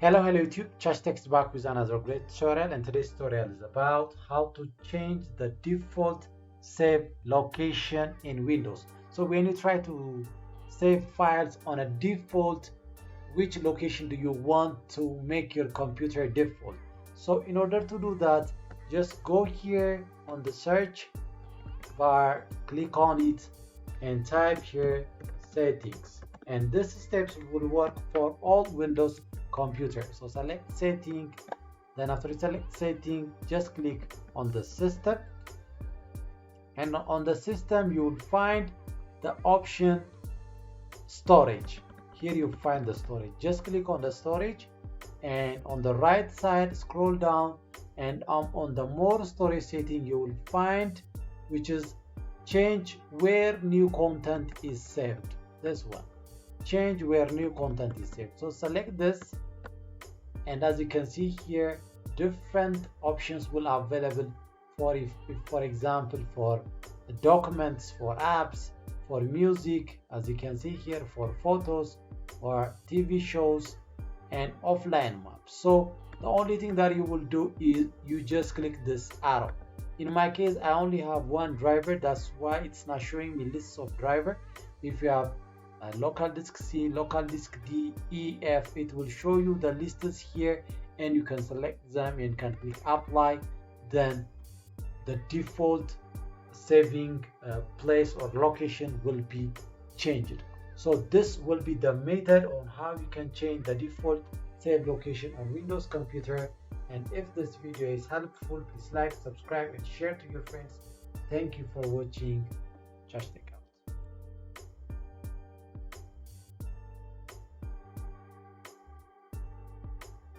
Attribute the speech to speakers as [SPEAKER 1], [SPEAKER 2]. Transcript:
[SPEAKER 1] Hello YouTube, Chastek is back with another great tutorial, and today's tutorial is about how to change the default save location in Windows. So when you try to save files on a default, which location do you want to make your computer default? So in order to do that, just go here on the search bar, click on it and type here settings, and this steps will work for all Windows computer. So select setting, then after you select setting, just click on the system, and on the system you will find the option storage. Here you find the storage, just click on the storage, and on the right side scroll down, and on the more storage setting you will find which is change where new content is saved. This one, change where new content is saved. So select this, and as you can see here, different options will available for if for example for documents, for apps, for music, as you can see here, for photos, for TV shows and offline maps. So the only thing that you will do is you just click this arrow. In my case, I only have one driver, that's why it's not showing me lists of driver. If you have local disk C, local disk D, E, F, it will show you the lists here, and you can select them and can click apply. Then the default saving place or location will be changed. So this will be the method on how you can change the default save location on Windows computer. And if this video is helpful, please like, subscribe and share to your friends. Thank you for watching. Just